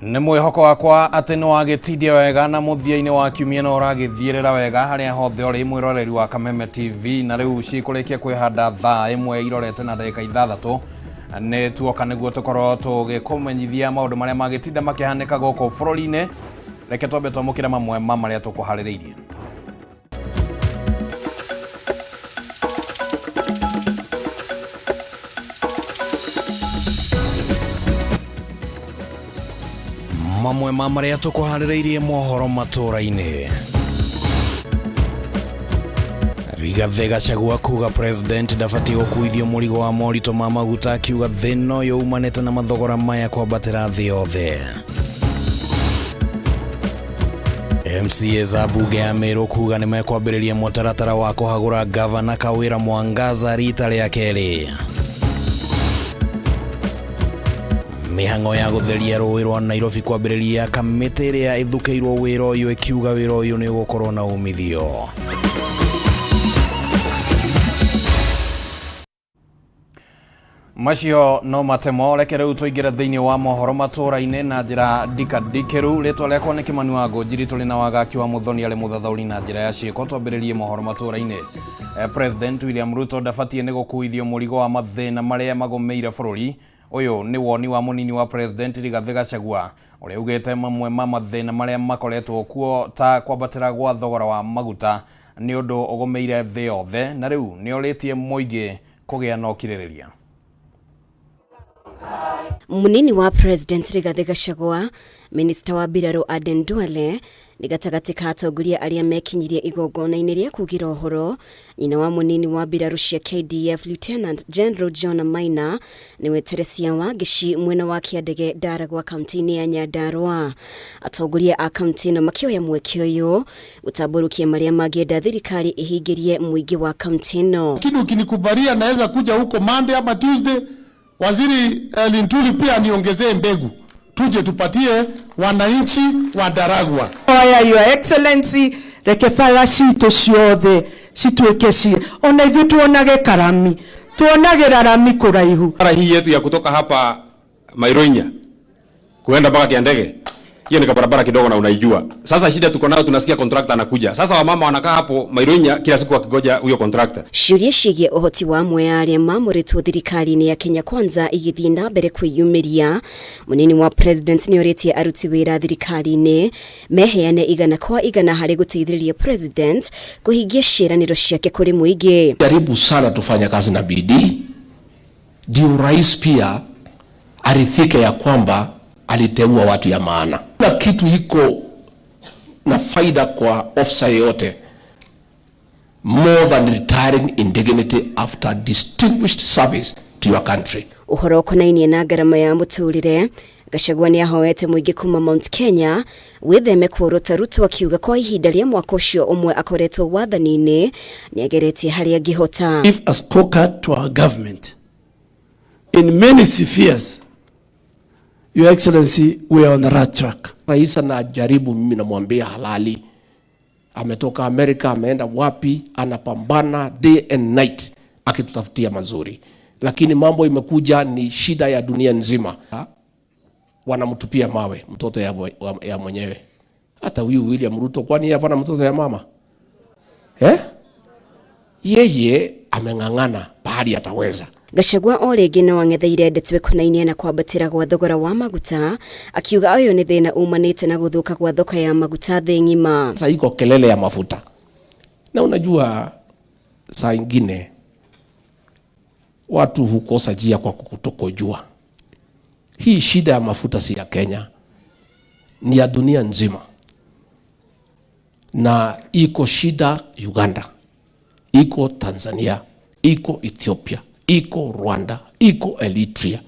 Nĩ mwĩhoko wakwa atĩ nĩ wagĩtithia wega na mũthia-inĩ wa kiumia na ũragĩthiĩrĩra wega harĩa hothe ũrĩ mwĩroreri wa Kameme TV na rĩu cikũrĩkia kwĩhanda thaa ĩmwe irorete na ndagĩka ithathatũ nĩ tuoka nĩguo tũkorwo tũgĩkũmenyithia maũndũ marĩa magĩtinda makĩhanĩka gũkũ bũrũri-inĩ. Reke twambe twamũkĩre mamwe ma marĩa tũkũharĩrĩirie. Mamwe ma marĩa tũkũharĩrĩirie mohoro Matuuraini. Rigathĩ Gachagua kuga president ndabatiĩ gũkuithio mũrigo wa moritũ ma maguta, akiuga thĩna ũyũ umanĩte na mathogora maya kwambatĩra thĩ yothe. MCAs a bunge ya Meru kuga nĩ mekwambĩrĩria mũtaratara wa kũhagũra gavana Kawĩra Mwangaza rita rĩa kerĩ. Mĩhang'o ya gũtheria rũĩ rwa Nairobi kwambĩrĩria kamĩtĩ ĩrĩa ĩthukĩirwo wĩra ũyũ ĩkiuga wĩra ũyũ nĩ ũgũkorwo na umithio. Macio no matemo, reke rĩu tũingĩre thĩinĩ wa mohoro Matuuraini na njĩra ndikĩru. Rĩtwa rĩakwa nĩ Kĩmani wa Ngũnjiri, tũrĩ na wagaki wa Muthoni arĩ mũthathaũri na njĩra ya ciĩko. Twambĩrĩrie mohoro Matuuraini. President William Ruto ndabatiĩ nĩ gũkuithio mũrigo wa mathĩna marĩa magũmĩire bũrũri. Ũyũ nĩ woni wa mũnini wa president Rigathĩ Gachagua ũrĩa ugĩte mamwe ma mathĩna marĩa makoretwo kuo ta kwambatĩra gwa thogora wa maguta nĩ ũndũ ũgũmĩire thĩ yothe, na rĩu nĩ orĩtie mũingĩ kũgĩa na ũkirĩrĩria. Munini wa president Rigathĩ Gachagua, minister wa Biraro Aden Duale, nĩ gatagatĩ ka atongoria arĩa mekinyirie igongona-inĩ rĩa kugira ũhoro. Nyina wa munini wa mbirarũ cia KDF Lieutenant General John Maina nĩwe Teresia Wangici mwena wa Kĩandege Ndaragwa kaunti-inĩ ya Nyandarua. Atongoria a kaunti ĩno makĩoya mweke ũyũ gũtambũrũkia marĩa mangĩenda thirikari ĩhingĩrie mũingĩ wa kaunti ĩno. Lakini ukinikubalia naweza kuja huko Monday ama Tuesday, waziri Lintuli pia niongezee mbegu tuje tupatie wananchi wa Ndaragwa. Your Excellency, reke farashi to ciothe cituĩke cie ona ithuĩ tuonage karami, tuonage rarami kũraihu. Hii yetu ya kutoka hapa Mairoinya kuenda mpaka Kiandege, hiyo ni barabara kidogo na unaijua. Sasa shida tuko nayo, tunasikia contractor anakuja. Sasa wamama wanakaa hapo Mairoinya kila siku wakigoja huyo contractor. Ciũria ciĩgiĩ ũhoti wa amwe arĩa mamũrĩtwo thirikari-inĩ ya Kenya Kwanza igĩthiĩ na mbere kwĩyumĩria, munini wa president nĩ orĩtie aruti wĩra thirikari-inĩ meheane igana kwa igana harĩ gũteithĩrĩria president kũhingia ciĩranĩro ciake kũrĩ mũingĩ. Jaribu sana tufanye kazi na bidii ndio rais pia arithike ya kwamba aliteua watu ya maana. Na kitu hiko na faida kwa ofisa yote more than retiring in dignity after distinguished service to your country. Ũhoro ũkonainie na ngarama ya mũtũrĩre, Gachagua nĩ ahoete mũingĩ kuma Mount Kenya wĩtheme kũrũta Ruto, akiuga kwa ihinda rĩa mwaka ũcio ũmwe akoretwo wathani-inĩ nĩ ageretie harĩa angĩhota. If a scorecard to our government in many spheres, Your Excellency, we are on the right track. Rais anajaribu, mimi namwambia halali. Ametoka Amerika, ameenda wapi, anapambana day and night akitutafutia mazuri. Lakini mambo imekuja ni shida ya dunia nzima. Wanamtupia mawe mtoto ya mwenyewe. Hata huyu William Ruto, kwani yeye hapana mtoto ya mama? Yeye ameng'ang'ana bahari ataweza. Gachagua o rĩngĩ no ang'etheire ndeto ĩkonainie na kwambatĩra gwa thogora wa maguta, akiuga ũyũ nĩ thĩna umanĩte na gũthũka gwa thoko ya maguta thĩ ng'ima. Sasa iko kelele ya mafuta. Na unajua saa ingine watu hukosa njia kwa kutokojua. Hii shida ya mafuta si ya Kenya, ni ya dunia nzima. Na iko shida Uganda, iko Tanzania, iko Ethiopia, iko Rwanda, iko Eritrea.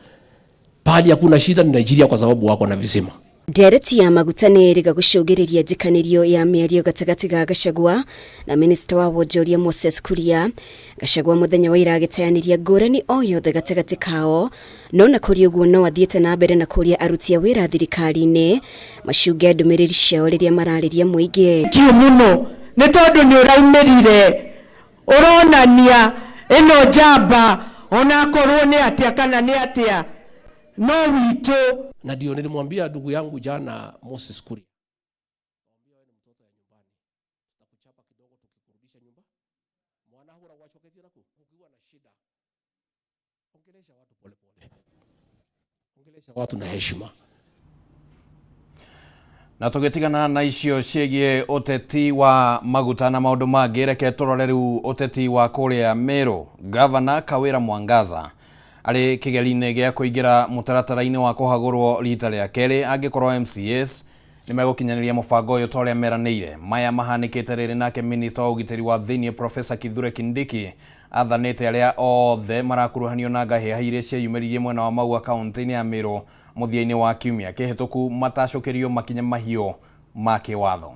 Pahali hakuna shida ni Nigeria kwa sababu wako na visima. Ndereti ya maguta nĩ ĩrĩga gũcũngĩrĩria njĩkanĩrio ya mĩario gatagatĩ ga Gachagua na minister wa wonjoria Moses Kuria. Gachagua mũthenya wa ira agĩteanĩria ngũrani o yothe gatagatĩ kao, no na kũrĩ ũguo no athiĩte na mbere na kũria aruti a wĩra thirikari-inĩ macunge ndũmĩrĩri ciao rĩrĩa mararĩria mũingĩ. Kĩo mũno nĩ tondũ nĩ ũraumĩrire ũronania ĩno njamba ona korwo nĩ atĩa kana nĩ atĩa no wito. Na ndio nilimwambia ndugu yangu jana Moses Kuria, mwambie wewe ni mtoto ya nyumbani, tutakuchapa kidogo tukikurudisha nyumba. Mwana hura wachoketi lako ukiwa na shida, ongelesha watu pole pole, ongelesha watu na heshima. Na tugitigana na icio ciegie uteti wa maguta na maundu mangĩ, reke turore riu uteti wa kuria Meru. Gavana Kawira Mwangaza ari kigeri-inĩ gĩa kũingĩra mũtaratara-inĩ wa kũhagũrwo rita rĩa kerĩ, angĩkorwo MCAs nĩ megũkinyanĩria mũbango ũyũ ta ũrĩa meranĩire. Maya mahanĩkĩte rĩrĩ nake minista wa ũgitĩri wa thĩinĩ Profesa Kithure Kindiki athanĩte arĩa othe marakuruhanio na ngahĩha iria cieyumĩririe mwena wa Maua kaunti-inĩ ya Meru mũthia-inĩ wa kiumia kĩhĩtũku matacũkĩrio makinya mahiũ ma kĩwatho.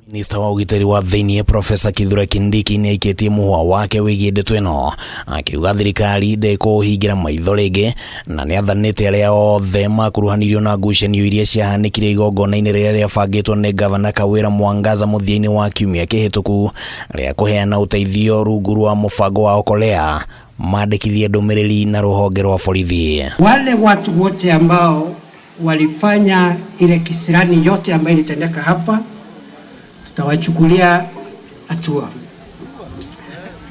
Minista wa ũgitĩri wa thĩinĩ Profesa Kithure Kindiki nĩ aikĩtie mũhwa wake wĩgiĩ ndeto ĩno, akiuga thirikari ndĩkũhingira maitho rĩngĩ na nĩ athanĩte arĩa othe makuruhanirio na ngucanio iria ciahanĩkire igongona-inĩ rĩrĩa rĩabangĩtwo nĩ Gavana Kawira Mwangaza mũthia-inĩ wa kiumia kĩhĩtũku rĩa kũheana ũteithio rungu rwa mũbango wa Okolea, maandĩkithie ndũmĩrĩri na rũhonge rwa borithi. Wale watu wote ambao walifanya ile kisirani yote ambayo ilitendeka hapa tutawachukulia hatua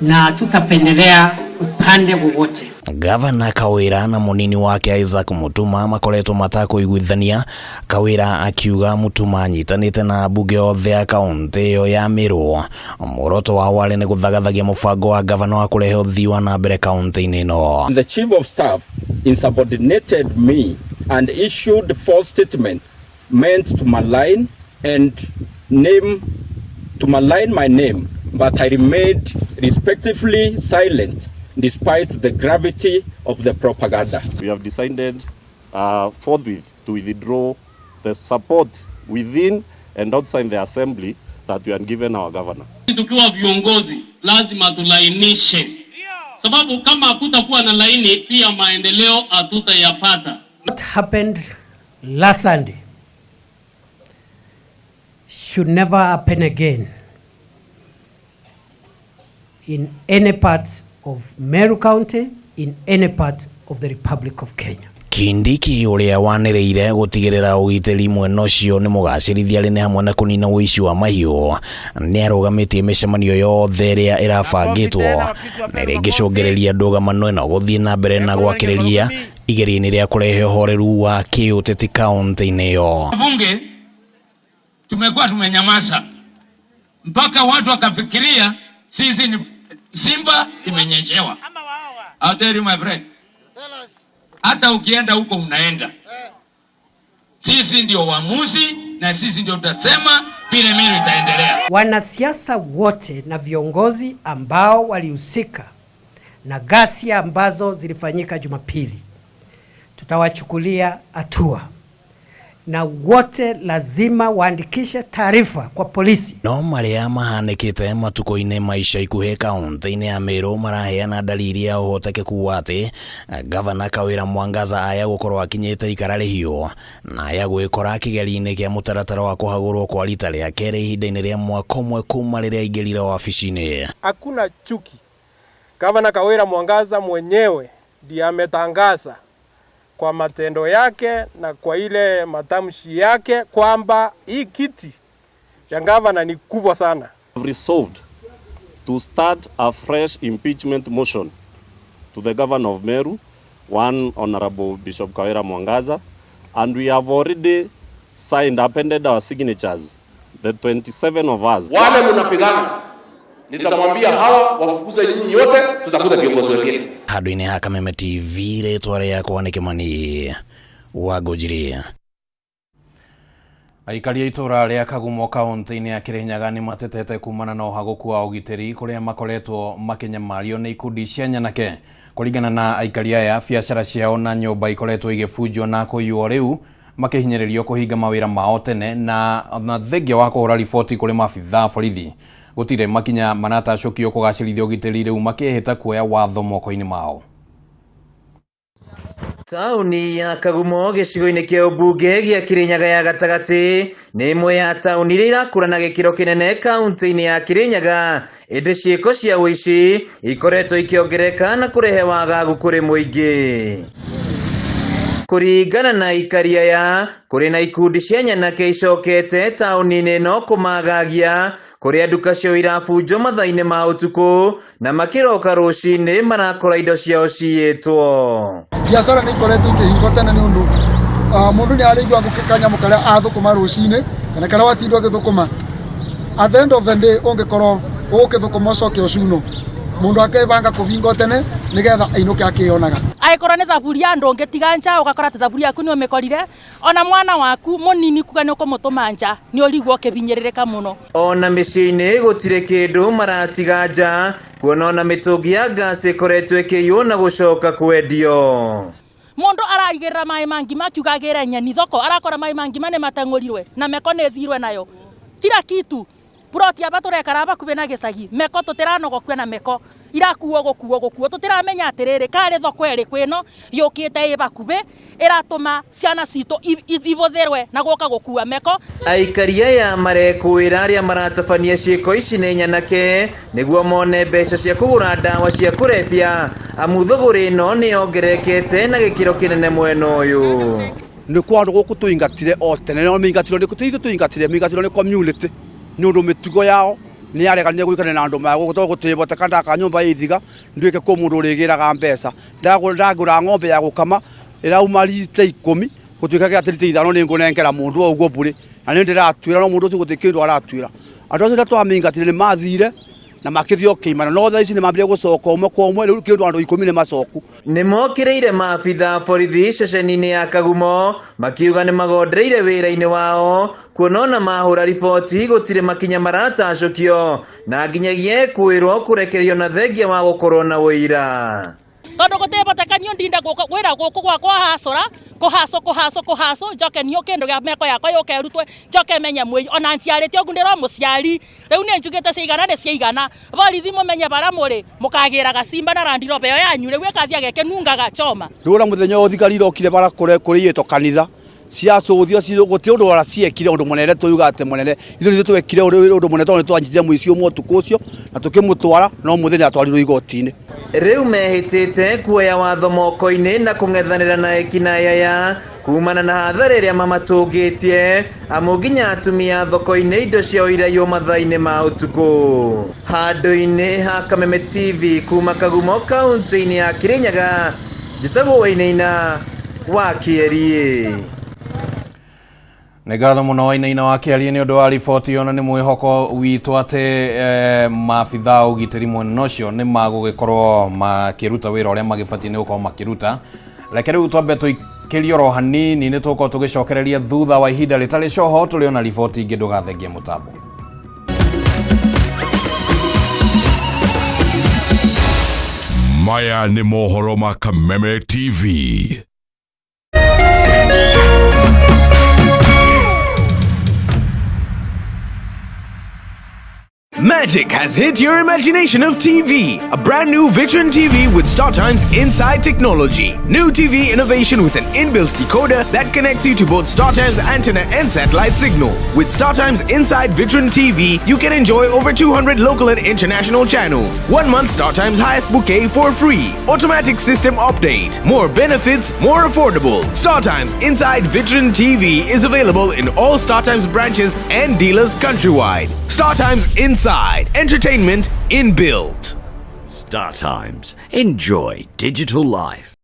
na tutapendelea upande wowote. Gavana Kawira na munini wake Isaac Mutuma makoretwo matakũiguithania, Kawira akiuga Mutuma anyitanĩte na bunge othe ya kaunti ĩyo ya Meru. Muoroto wao warĩ nĩ gũthagathagia mũbango wa gavana wa kũrehe ũthii wa na mbere kaunti-inĩ ĩno. The chief of staff insubordinated me and issued false statements meant to malign my name, but I remained respectfully silent despite the gravity of the propaganda. We have decided forthwith to withdraw the support within and outside the assembly that we had given our governor. Tukiwa viongozi lazima tulainishe, sababu kama hakutakuwa na laini pia maendeleo hatutayapata. What happened last Sunday should never happen again in any part of Meru County, in any part of the Republic of Kenya. Kindiki ũrĩa wanĩrĩire gũtigĩrĩra ũgitĩri mwena ũcio nĩ mũgacĩrithia rĩ nĩ hamwe na kũnina ũici wa mahiũ, nĩ arũgamĩtie mĩcemanio yothe ĩrĩa ĩrabangĩtwo na ĩrĩa ĩngĩcũngĩrĩria ndũgamano ĩno gũthiĩ na mbere na gwakĩrĩria igeria-inĩ rĩa kũrehe ũhoreru wa kĩũteti kaunti-inĩ ĩyo. Bunge tumekuwa tumenyamaza mpaka watu wakafikiria sisi ni Simba imenyeshewa. I'll tell you my friend. Hata ukienda huko unaenda. Sisi ndio waamuzi na sisi ndio tutasema vile Meru itaendelea. Wanasiasa wote na viongozi ambao walihusika na ghasia ambazo zilifanyika Jumapili tutawachukulia hatua. Na wote lazima waandikishe taarifa kwa polisi. No marĩa mahanĩkĩte matukũ-inĩ maisha ikuhĩ kaunti-inĩ ya Meru maraheana dalili ya ũhotekeku wa atĩ Gavana Kawira Mwangaza aya gũkorwo akinyĩte ikara rĩhiũ na aya gwĩkora kĩgeri-inĩ kĩa mũtaratara wa kũhagũrwo kwa rita rĩa kerĩ ihinda-inĩ rĩa mwaka ũmwe kuma rĩrĩa aingĩrire wabici-inĩ. Hakuna chuki. Gavana Kawira Mwangaza mwenyewe ndiye ametangaza kwa matendo yake na kwa ile matamshi yake kwamba hii kiti ya gavana ni kubwa sana. We have resolved to start a fresh impeachment motion to the governor of Meru, one Honorable Bishop Kawira Mwangaza, and we have already appended our signatures, the 27 of us. Wale mnapigana, nitamwambia hawa wafukuze nyinyi yote, tutafuta viongozi wengine. Handũ-inĩ ha Kameme TV rĩtwa rĩakwa nĩ Kĩmani wa Ngũnjiria. Aikari a itũra rĩa Kagumo kaunti-inĩ ya Kirinyaga nĩ matetete kumana na ũhagũku wa ũgitĩri kũrĩa makoretwo makinyamario nĩ ikundi cia nyanake. Kũringana na aikari aya, biacara ciao na nyũmba ikoretwo igĩbunjwo na kũiywo rĩu makĩhinyĩrĩrio kũhinga mawĩra mao tene na thengia wa kũhũra riboti kũrĩ maabithaa borithi. Gũtirĩ makinya manatacũkio kũgacĩrithia ũgitĩri rĩu makĩhĩta kuoya watho moko-inĩ mao. Tauni ya Kagumo gĩcigo-inĩ kĩa ũmbunge gĩa Kirinyaga ya gatagatĩ nĩ ĩmwe ya taũni iria irakũra na gĩkĩro kĩnene kaunti-inĩ ya Kirinyaga. Ĩndĩ ciĩko cia ũici ikoretwo ikĩongereka na kũrehe wagagu kũrĩ mũingĩ. Kũringana na aikari aya, kũrĩ na ikundi cia nyanake icokete taũni-inĩ ĩno kũmagagia, kũrĩa nduka cio irabunjwo mathaa-inĩ ma ũtukũ na makĩroka rũcinĩ marakora indo ciao ciyĩtwo. Biacara nĩ ikoretwo ikĩhingwo tene nĩ ũndũ mũndũ nĩ araigua kanyamũ karĩa athũkũma rũcinĩ kana karĩa watindwo agĩthũkũma. At the end of the day ũngĩkorwo ũgũkĩthũkũma ũcoke ũcuno, mundu akebanga kuvingo tene nigetha ainuke akionaga aikora ne thaburia ndongetiga nja ugakora thaburia yaku ni umekorire ona mwana waku munini kuga ni ukumutuma nja ni urigwo kivinyeririka muno. Ona mĩciĩ-inĩ gũtirĩ kĩndũ maratiga nja, kuona ona mĩtũngi ya ngasi ĩkoretwo ĩkĩiywo na gũcoka kwendio. Mundu ararigirira mai mangi makiugagire nyeni thoko arakora mai mangi mane matang'ũrirwe na meko nĩ thirwe nayo kila kitu. Puroti aba turekara bakuve na gĩcagi meko tutiranogokua na meko irakuo gukuo tutiramenya atiriri kare thoko eri kwino yukite ibakuve iratuma ciana cito ibotherwe na goka gukua meko. Aikari aya marekwĩra arĩa maratabania ciĩko ici nĩ nyanake nĩguo mone mbeca cia kũgũra ndawa cia kũrebia, amu thũgũrĩ ĩno nĩ yongerekete na gĩkĩro kĩnene mwena ũyũ. Nĩ kwa andũ gũkũ tũingatire o tene no mĩingatiro nĩ tũingatire mĩingatiro nĩ community nĩ ũndũ mĩtugo yao nĩ yareganire gũikana na andũ magũtwo gũtĩbota ndaka nyũmba ĩthiga nduĩke kũ mũndũ ũrĩgĩraga mbeca ndagũra ng'ombe ya gũkama ĩrauma rita 10 gũtuĩka atĩ rita 5 nĩ ngũnengera mũndũ o ũguo mbũrĩ na nĩ ndĩratuĩra no mũndũ ũcio gũtĩ kĩndũ aratuĩra. Andũ acio twamĩingatire nĩ mathire na makithio kĩimana no thaa ici nĩ mambire gũcoka ũmwe kwa ũmwe rĩu kĩndũ andũ 10 nĩ macoku. Nĩ mokĩrĩire maabitha borithi ceceni-inĩ ya Kagumo makiuga nĩ magondereire wĩra-inĩ wao, kuona ona mahũra riboti gũtirĩ makinya maratacũkio na nginyagia kwĩrwo kũrekererio na thengia wa gũkorwo na ũira. Tondu gutibotekanio ndinda gwira guku gwakwa hasora kuhaso njoke niyo kindu gia meko yakwa yuke rutwe njoke menye mwi ona nciarite ogundirwo muciari riu ni njugite ciigana ni ciigana borithi mumenye bara muri mukagira gacimba na randiro beyo yanyu riu ikathia geke nungaga choma ndura muthenya uthigari irokire bara kuriyitwo kanitha ciacuthio ciguti undu wara ciekire undu munene tuyuga ati munene ithu ni twekire undu munene tondu twanjithia muici umwe tuku ucio na tukimutwara no muthenya atwarirwo igoti-ini. Riu mehitite kuoya watho moko-ini na kung'ethanira na ekina yaya kumana na hathara iria mamatũngĩtie amu nginya atumia thoko-ini indo ciao iraiywo mathaa-ini ma ũtukũ. Handũ-ini ha Kameme TV kuma Kagumo kaunti-ini ya Kirinyaga, njĩtagwo Wainaina wa Kĩerie. Nĩ ngatho mũno Wainaina wa Kĩerie nĩ ũndũ wa riboti ona nĩ mwĩhoko witũ atĩ maabitha ũgitĩri mwena ũcio nĩ magũgĩkorwo makĩruta wĩra ũrĩa magĩbatiĩ nĩ gũkorwo makĩruta. Reke rĩu twambe tũikĩrie oro hanini nĩ tũgũkorwo tũgĩcokereria thutha wa ihinda rĩtarĩ coho tũrĩ ona riboti ingĩ ndũgathengie mũtambo. Maya nĩ mohoro ma Kameme TV. Magic has hit your imagination of TV. A brand new Vitron TV with StarTimes Inside technology. New TV innovation with an inbuilt decoder that connects you to both StarTimes antenna and satellite signal. With StarTimes Inside Vitron TV, you can enjoy over 200 local and international channels. 1 month StarTimes highest bouquet for free. Automatic system update. More benefits, more affordable. StarTimes Inside Vitron TV is available in all StarTimes branches and dealers countrywide. StarTimes Inside. Entertainment inbuilt. StarTimes. Enjoy digital life.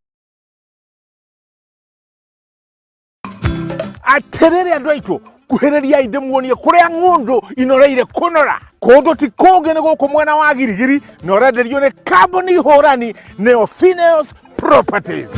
Aterere andu aitu kuhereria inde muonie kuria ngundu inoreire kunora kundu ti kugene guku mwena wa girigiri norenderio ni kambuni hurani neo Phineas Properties.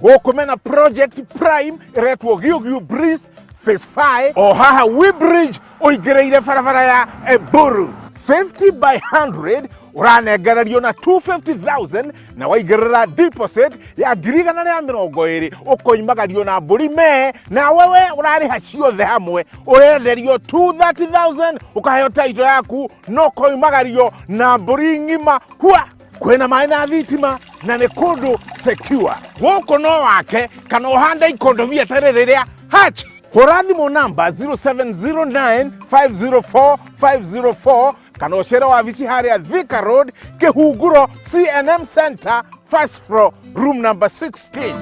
Gukumena Project Prime iretwo Giugiu Breeze Phase 5 o haha Webridge oigereire barabara ya Eburu 50 by 100 uranengererio na 250,000 na waigerera deposit ya girigana ya 20 ukoimagario na mburi me na wewe urariha ciothe hamwe urenderio 230,000 ukaheo title yaku no koimagario na mburi ngima kwa kwina maĩ na thitima na nĩ kũndũ secure. Gũkũ no wake kana ũhande ikondo biatarĩ rĩrĩa hatch. Hũra thimũ namba 0709504504 kana ũcere wabici harĩa Thika Road, Kĩhunguro CNM Center, first floor, room number 16.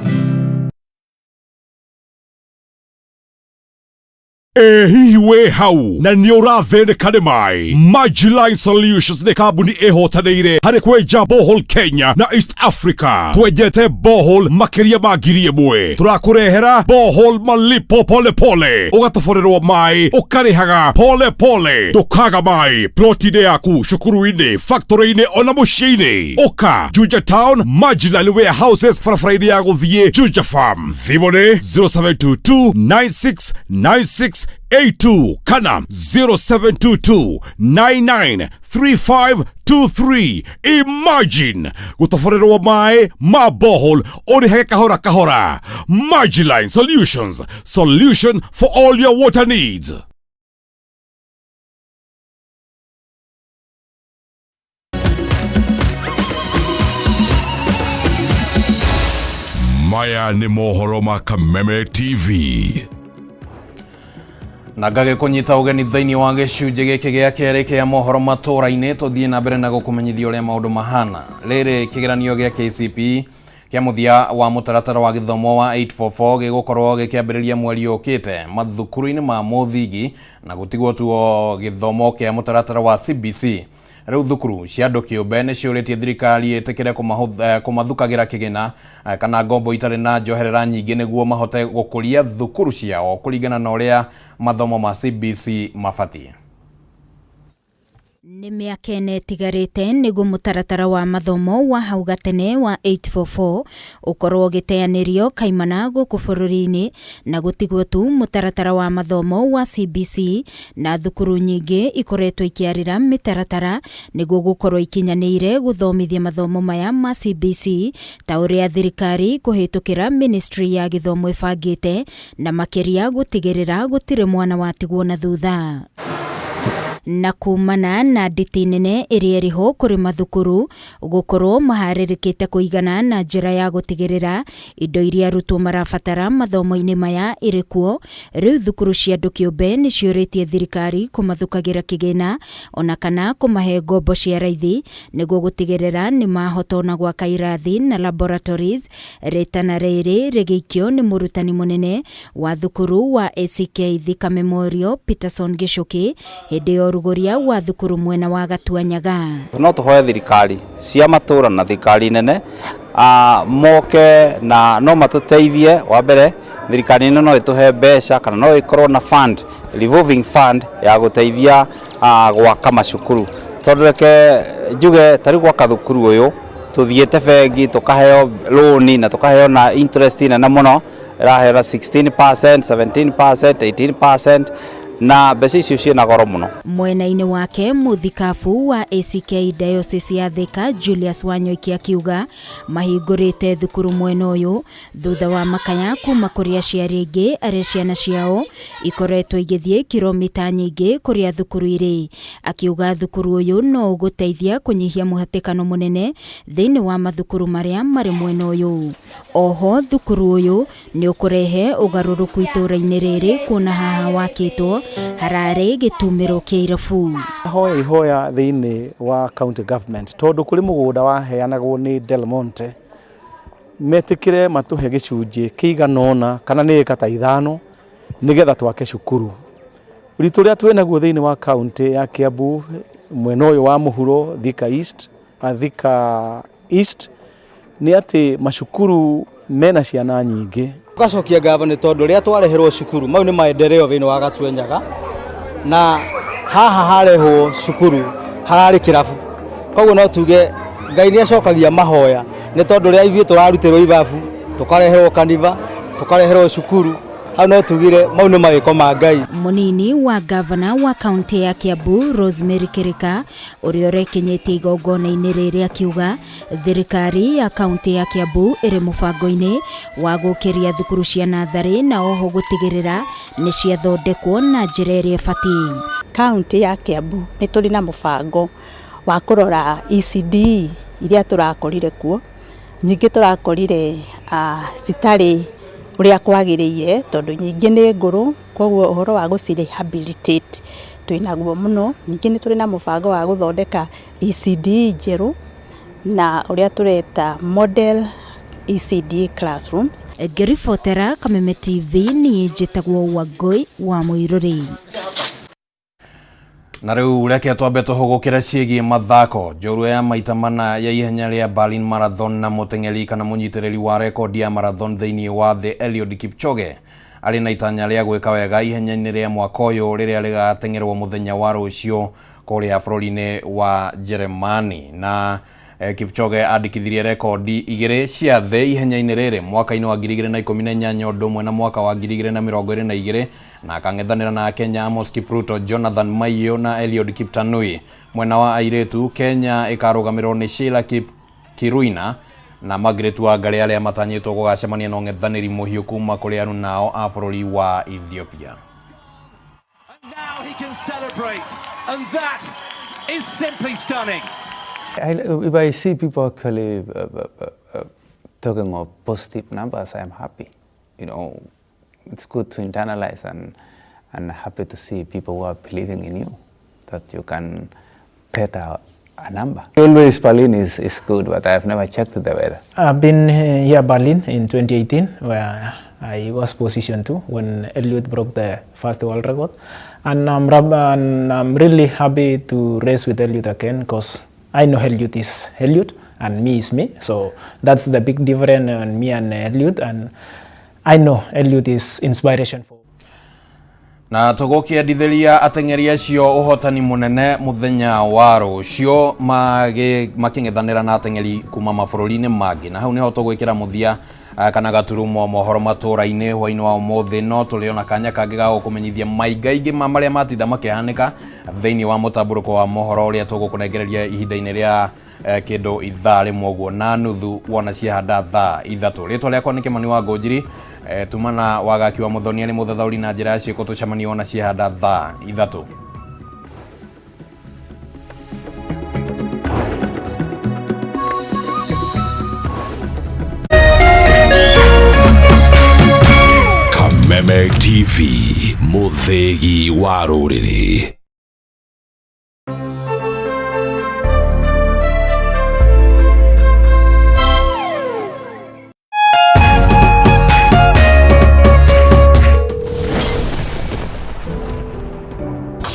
Hihi we hau na nĩ ũrathĩnĩka nĩ maĩ? Majiline Solutions nĩ kambuni ĩhotanĩire harĩ kwenja borehole Kenya na East Africa. Twenjete borehole makĩria ma 1,000. Tũrakũrehera borehole malipo pole pole. Ũgatoborerwo maĩ ũkarĩhaga pole pole. Ndũkaga maĩ ploti-inĩ yaku, cukuru-inĩ, factory-inĩ ona mũciĩ-inĩ. Ũka Juja Town, Majiline Warehouses, barabara-inĩ ya gũthiĩ Juja Farm. Thimũ nĩ 0722969682 kana 0722993523. Imagine gũtoborerwo maĩ ma borehole ũrĩhage kahora kahora. Majiline Solutions, solution for all your water needs. Maya nĩ mohoro ma Kameme TV. Na ngage kunyita ugeni thĩinĩ wa gĩcunjĩ gĩkĩ gĩa kerĩ kĩa mohoro matũũra-inĩ, tũthiĩ na mbere na gũkũmenyithia ũrĩa maũndũ mahana. Rĩrĩ kĩgeranio gĩa KCPE kĩa mũthia wa mũtaratara wa gĩthomo wa 844 gĩgũkorwo gĩkĩambĩrĩria mweri ũkĩte mathukuru-inĩ ma mũthingi na gũtigwo tuo gĩthomo kĩa mũtaratara wa CBC. Rĩu thukuru cia andũ kĩũmbe nĩ ciũrĩtie thirikari ĩtĩkĩre kũmathukagĩra kĩgĩna kana ngombo itarĩ na njoherera nyingĩ nĩguo mahote gũkũria thukuru ciao kũringana na ũrĩa mathomo ma CBC mabatiĩ. Nĩ mĩaka ĩna ĩtigarĩte nĩguo mũtaratara wa mathomo wa hau gatene wa 844 ũkorwo gĩteanĩrio kaimana gũkũ bũrũri-inĩ na gũtigwo tu mũtaratara wa mathomo wa CBC, na thukuru nyingĩ ikoretwo ikiarĩra mĩtaratara nĩguo gũkorwo ikinyanĩire gũthomithia mathomo maya ma CBC ta ũrĩa thirikari kũhĩtũkĩra Ministry ya Gĩthomo ĩbangĩte, na makĩria gũtigĩrĩra gũtirĩ mwana watigwo na thutha. Na kumana na nditi nene ĩrĩa ĩrĩho kũrĩ mathukuru gũkorwo maharĩrĩkĩte kũigana na njĩra ya gũtigĩrĩra indo iria arutwo marabatara mathomo-inĩ maya irĩ kuo, rĩu thukuru cia andũ kĩũmbe nĩ ciũrĩtie thirikari kũmathukagĩra kĩgĩna ona kana kũmahe ngombo cia raithi nĩguo gũtigĩrĩra nĩ mahota ona gwaka irathi na laboratories. Rĩtana rĩrĩ rĩgĩikio nĩ mũrutani mũnene wa thukuru wa ACK Thika Memorial Peterson Gichuki hĩndĩ ya ũrugũria wa thukuru mwena wa Gatuanyaga. No tũhoe thirikari cia matũũra na thirikari nene moke na no matũteithie. Wa mbere thirikari nene no ĩtũhe mbeca kana no ĩkorwo na fund, revolving fund ya gũteithia gwaka macukuru. Tondũ reke njuge tarĩ gwaka thukuru ũyũ tũthiĩte bengi tũkaheo loan na tũkaheo na interest nene mũno, ĩraheo 16%, 17%, 18%, na mbeca icio ciĩna goro mũno. Mwena-inĩ wake mũthikabu wa ACK Diocese ya Thika Julius Wanyoiki akiuga mahingũrĩte thukuru mwena ũyũ thutha wa makaya kuma kũrĩ aciari aingĩ arĩa ciana ciao ikoretwo igĩthiĩ kilomita nyingĩ kũrĩa thukuru irĩ. Akiuga thukuru ũyũ no ũgũteithia kũnyihia mũhatĩkano mũnene thĩinĩ wa mathukuru marĩa marĩ mwena ũyũ. Oho thukuru ũyũ nĩ ũkũrehe ũgarũrũku itũũra-inĩ rĩrĩ kuona haha wakĩtwo hararĩ gĩtumĩro kĩa irabu. Hoya ihoya thĩinĩ wa county government tondũ kũrĩ mũgũnda waheanagwo nĩ Del Monte, metĩkĩre matũhe gĩcunjĩ kĩigana ũna kana nĩ ĩka ta 5 nĩgetha twake cukuru. Ũritũ ũrĩa twĩnaguo thĩinĩ wa county ya Kiambu mwena ũyũ wa mũhuro Thika East nĩ atĩ macukuru mena ciana nyingĩ. Tugacokia ngatho nĩ tondũ rĩrĩa twareherwo cukuru mau nĩ maendeleo thĩinĩ wa Gatuanyaga, na haha harehwo cukuru hararĩ kĩrabu. Koguo no tuge Ngai nĩ acokagia mahoya nĩ tondũ rĩrĩa ithuĩ tũrarutĩrwo ithabu tũkareherwo kaniva tũkareherwo cukuru, hau no tugire mau nĩ mawĩko ma Ngai. Mũnini wa gavana wa kaunti ya Kiambu Rosemary Kĩrĩka ũrĩa ũrekinyĩtie igongona-inĩ rĩrĩ akiuga thirikari ya kaunti ya Kiambu ĩrĩ mũbango-inĩ wa gũkĩria thukuru cia natharĩ na oho gũtigĩrĩra nĩ ciathondekwo na njĩra ĩrĩa ĩbatiĩ. Kaunti ya Kiambu nĩ tũrĩ na mũbango wa kũrora ECD iria turakorire kuo nyingi turakorire citari uria kwagiriire tondu nyingi ni nguru koguo uhoro wa gucirehabilitate twinaguo muno nyingi ni turi na mubango wa guthondeka ECD njeru na uria tureta model ECD classrooms. Ngiribotera Kameme TV ni njitagwo Wangui wa Muiruri. Na riu reke twambe tuhugukira ciĩgiĩ mathako. Njorua ya maita mana ya ihenya rĩa Berlin Marathon na mũteng'eri kana mũnyitĩrĩri wa rekondi ya marathon thĩinĩ wa thĩ Eliud Kipchoge arĩ na itanya rĩa gwĩka wega ihenya-inĩ rĩa mwaka ũyũ rĩrĩa rĩgateng'erwo mũthenya wa rũciũ kũrĩa bũrũri-inĩ wa Jeremani. Na Kipchoge andikithirie rekondi igĩrĩ cia thĩ ihenya-inĩ rĩrĩ mwaka-inĩ wa 2018 ũndũ ũmwe na mwaka wa 2022 na akang'ethanĩra na Kenya Amos Kipruto, Jonathan Maiyo na Eliud Kiptanui. Mwena wa airĩtu Kenya ĩkarũgamĩrĩrwo nĩ Sheila Kiruina na Margaret Wangari arĩa matanyĩtwo gũgacemania na ũng'ethanĩri mũhiũ kuma kũrĩ arunao a bũrũri wa Ethiopia. Now he can celebrate, and that is simply stunning. If I see people actually talking of positive numbers, I'm happy. You know, it's good to internalize and happy to see people who are believing in you, that you can get a number. Always Berlin is good, but I've never checked the weather. I've been here Berlin in 2018, where I was position 2 when Eliud broke the first world record. And I'm really happy to race with Eliud again, because I know Eliud is Eliud and me is me, so that's the big difference on me and Eliud, and I know Eliud is inspiration for. Na tugukiendithĩria ateng'eri acio ũhotani mũnene mũthenya wa rũciũ makĩng'ethanĩra na ateng'eri kuma mabũrũri-inĩ mangĩ, na hau nĩho tũgwĩkĩra mũthia kana gaturumo mohoro matũra-inĩ hwainĩ wa ũmũthĩ, no tũrĩ na kanya kangĩ ga gũkũmenyithia maingaingĩ marĩa matinda makĩhanĩka thĩinĩ wa mũtambũrũko wa mohoro ũrĩa tũgũkũnengereria ihinda-inĩ rĩa kĩndũ ithaa rĩmwe ũguo na nuthu wona ciahanda thaa ithatũ. Rĩtwa rĩakwa nĩ Kĩmani wa Ngũnjiri, tumana wagaki wa Mũthoni arĩ mũthathaũri na njĩra ya ciĩko tũcemania wona ciahanda thaa ithatũ. Kameme TV, mũthĩgi wa rũrĩrĩ.